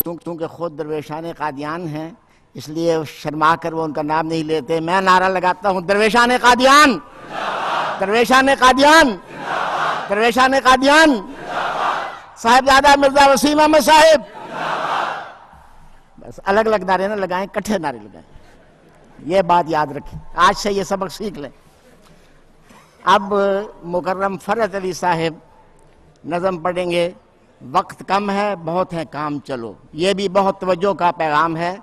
چونکہ خود درویشان قادیان ہیں اس لیے شرما کر وہ ان کا نام نہیں لیتے. میں نعرہ لگاتا ہوں درویشان قادیان، درویشان قادیان، درویشان قادیان، صاحبزادہ مرزا وسیم احمد صاحب. بس الگ الگ نعرے نہ لگائیں، کٹھے نعرے لگائیں. یہ بات یاد رکھیں، آج سے یہ سبق سیکھ لیں. اب مکرم فرحت علی صاحب نظم پڑھیں گے. وقت کم ہے، بہت ہے کام، چلو. یہ بھی بہت توجہ کا پیغام ہے.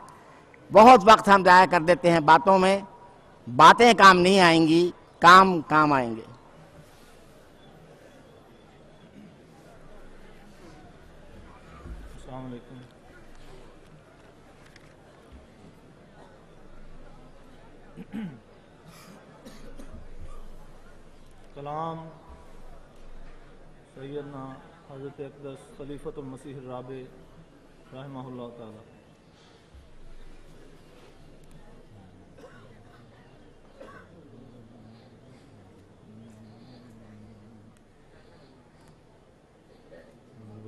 بہت وقت ہم ضائع کر دیتے ہیں باتوں میں. باتیں کام نہیں آئیں گی، کام کام آئیں گے. السلام علیکم. کلام سیدنا حضرت اقدس خلیفۃ المسیح الرابع رحمہ اللہ تعالی.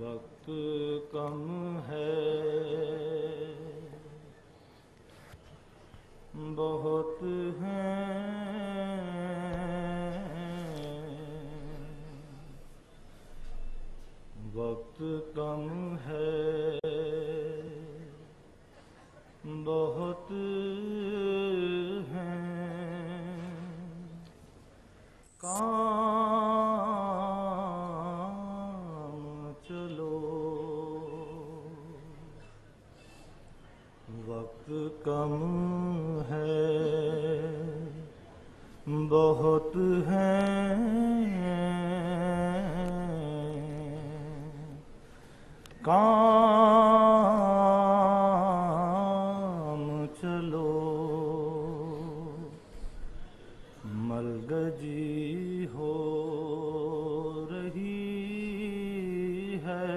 وقت کم ہے، بہت ہیں وقت کم ہے، بہت ہیں کام چلو. وقت کم ہے، بہت ہیں کام چلو. ملگجی ہو رہی ہے،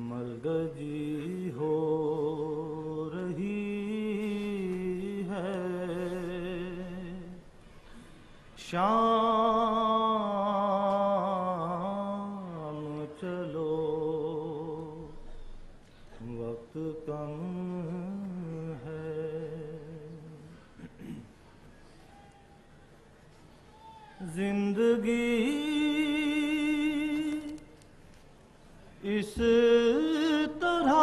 ملگجی ہو رہی ہے. شام چلو، وقت کم ہے. زندگی اس طرح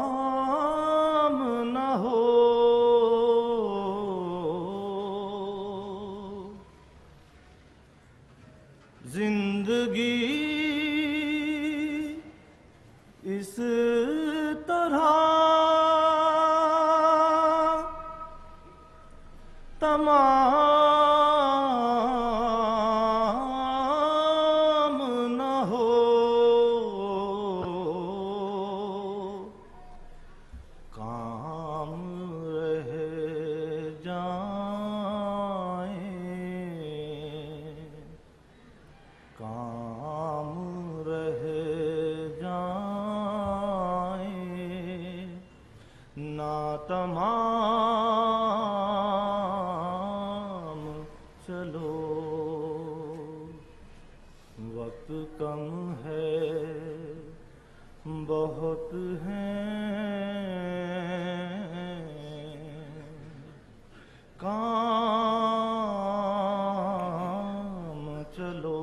تمام نہ ہو. زندگی اس طرح تمام نہ ہو. کام رہ جائیں، کام رہ جائیں، ناتمام چلو. وقت کم ہے، بہت ہیں کام چلو.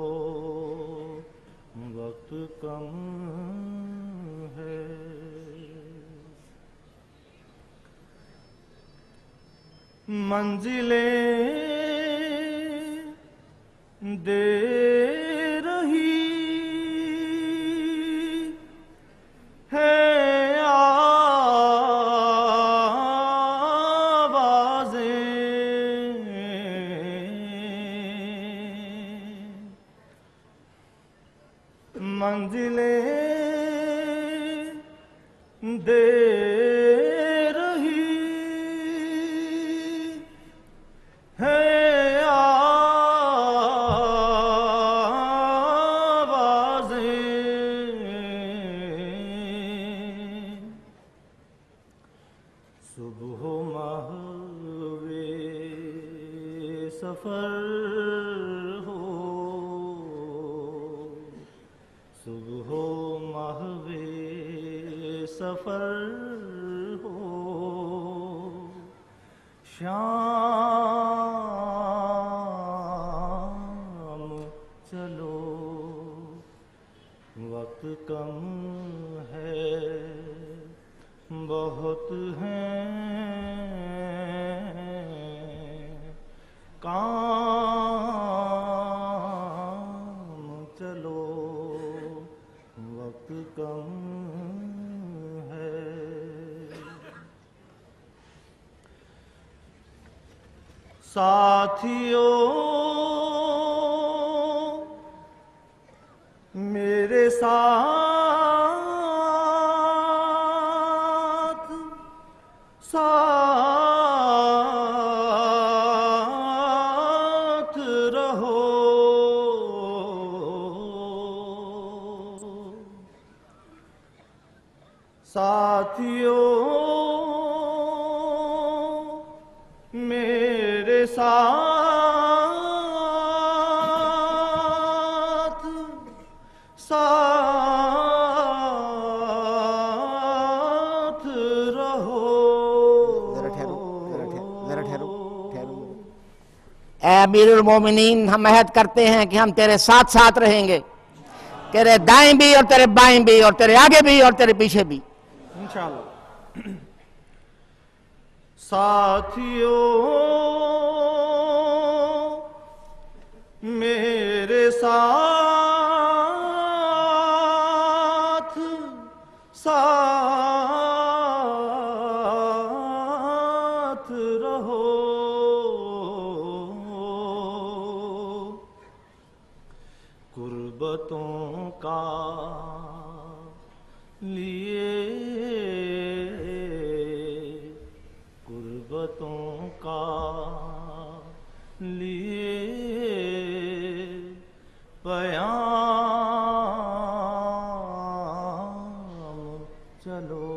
وقت کم ہے. منزلیں دے رہی ہے آوازیں، منزلیں دے رہی ہے آوازیں. صبح محو سفر ہو، صبح و محو سفر ہو، شام چلو وقت کم ہے، بہت ہیں کام، چلو وقت کم ہے۔ ساتھیو میرے ساتھ ساتھ رہو، ساتھیو میرے ساتھ ساتھ رہو۔ ذرا ٹھہرو، اے امیر المومنین، ہم عہد کرتے ہیں کہ ہم تیرے ساتھ ساتھ رہیں گے، تیرے دائیں بھی اور تیرے بائیں بھی، اور تیرے آگے بھی اور تیرے پیچھے بھی انشاءاللہ۔ ساتھیو میرے ساتھ ساتھ رہو، قربتوں کا لیے، قربتوں کا لیے پیام چلو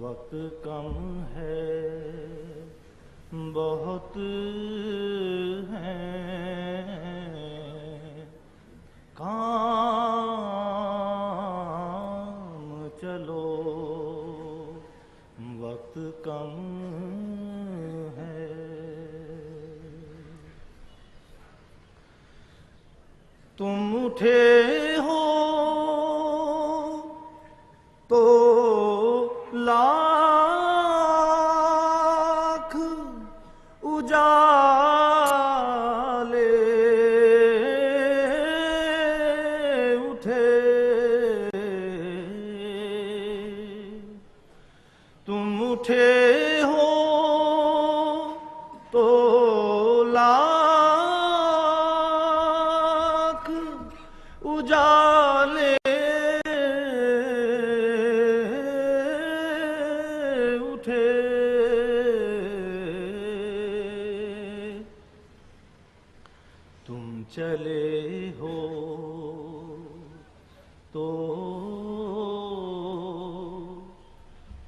وقت کم ہے، بہت ہیں کام، چلو وقت کم ہے۔ تم اٹھے ہو تو لاکھ اجالے اٹھے، تم اٹھے ہو تو لاکھ اجالے اٹھے، تم چلے ہو تو،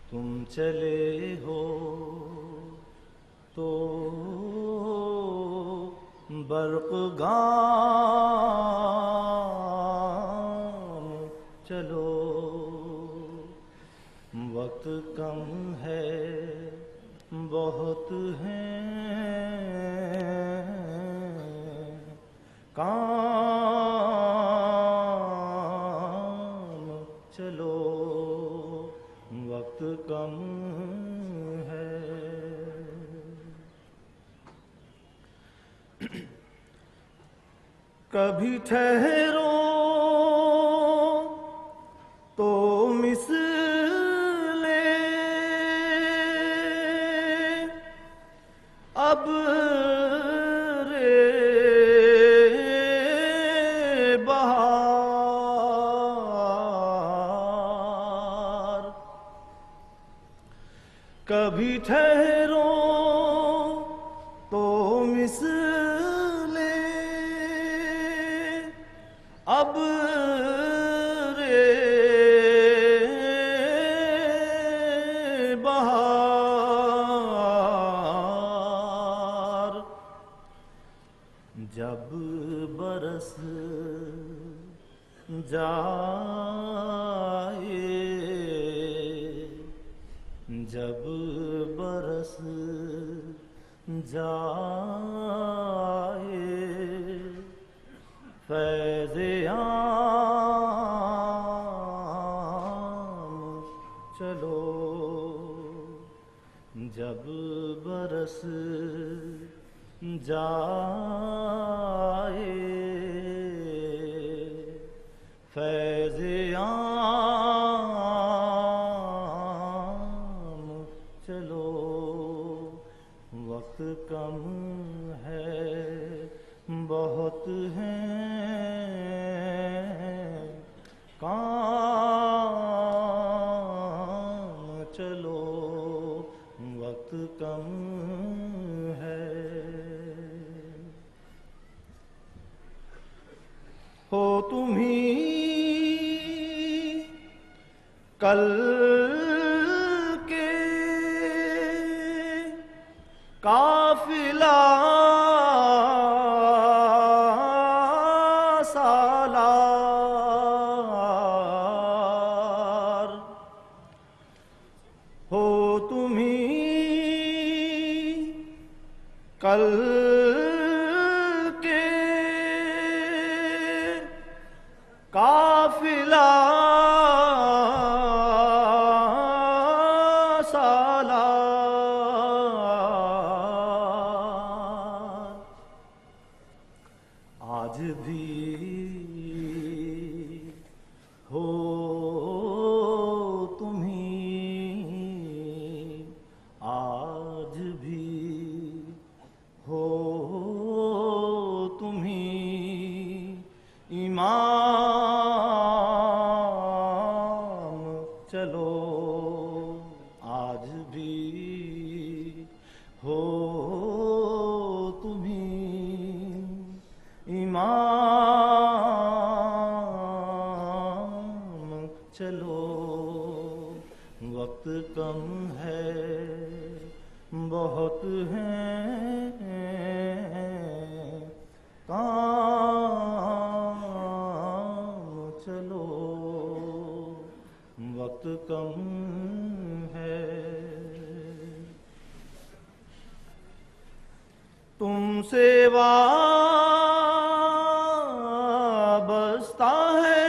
تم چلے ہو تو برق گام چلو وقت کم ہے، بہت ہیں کام، چلو وقت کم ہے۔ کبھی ٹھہرو تو مثلے اب بہار، کبھی ٹھہرو تو مثلے اب بہار، جب برس جائے جب برس جائے فیض عام چلو جب برس جائے فیض عام چلو وقت کم ہے بہت ہیں کام چلو وقت کم ہے ہو تمہیں کل کے قافلہ سالار ہو تمہیں کل کے قافلہ سالار آج بھی ہو تمہیں آج بھی ہو تمہیں امام چلو آج بھی ہو تمہیں امام چلو وقت کم ہے بہت ہیں کام چلو وقت کم ہے تم سے وابستہ ہے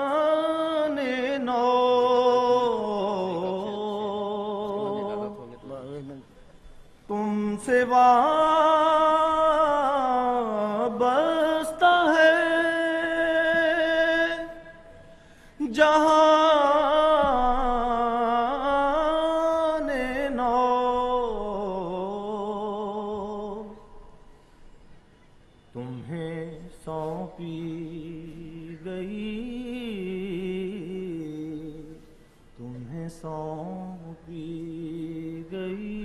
جہان نو تم سے وابستہ ہے جہان نو تمہیں سونپی گئی تمہیں سونپی گئی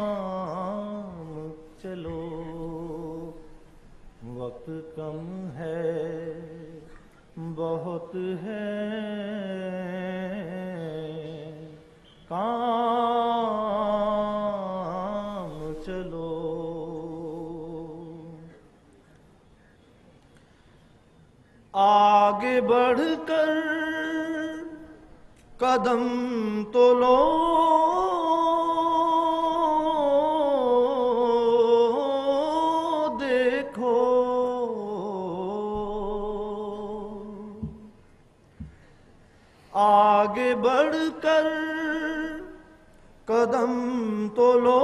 زمام چلو وقت کم ہے بہت ہے کام چلو آگے بڑھ کر قدم تو لو دیکھو آگے بڑھ کر قدم تو لو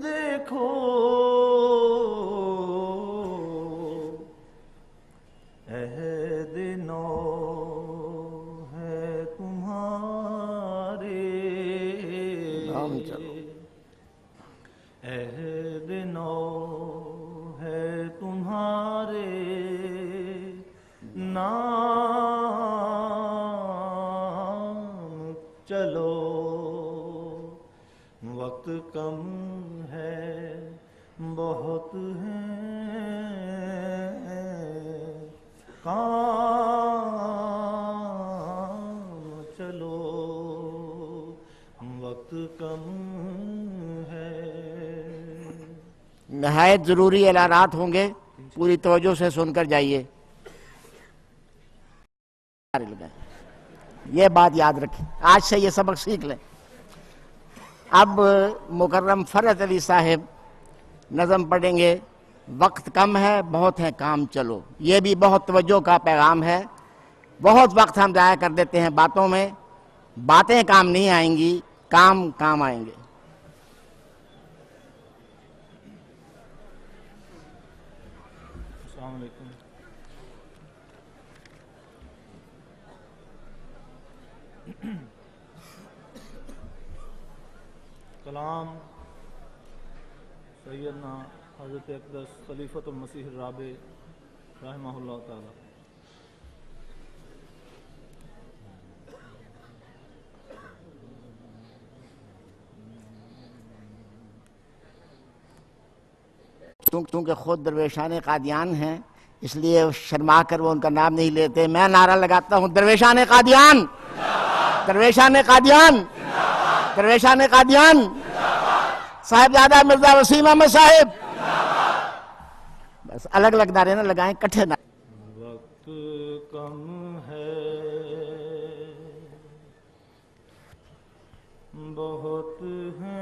دیکھو عہد نو ہے تمہارے نام چلو عہد نو ہے تمہارے نام چلو وقت کم ہے بہت ہیں کام چلو وقت کم ہے. نہایت ضروری اعلانات ہوں گے، پوری توجہ سے سن کر جائیے. یہ بات یاد رکھیں، آج سے یہ سبق سیکھ لیں. اب مکرم فرحت علی صاحب نظم پڑھیں گے. وقت کم ہے، بہت ہے کام چلو. یہ بھی بہت توجہ کا پیغام ہے. بہت وقت ہم ضائع کر دیتے ہیں باتوں میں. باتیں کام نہیں آئیں گی، کام کام آئیں گے. السلام علیکم. کلام سیدنا حضرت اقدس خلیفۃ المسیح الرابع رحمہ اللہ تعالی. چونکہ خود درویشان قادیان ہیں اس لیے شرما کر وہ ان کا نام نہیں لیتے. میں نعرہ لگاتا ہوں، درویشان قادیان، درویشان قادیان، درویشان قادیان. صاحبزادہ مرزا وسیم احمد صاحب. بس الگ الگ نعرے نہ لگائیں، کٹھے نعرے. وقت کم ہے بہت ہیں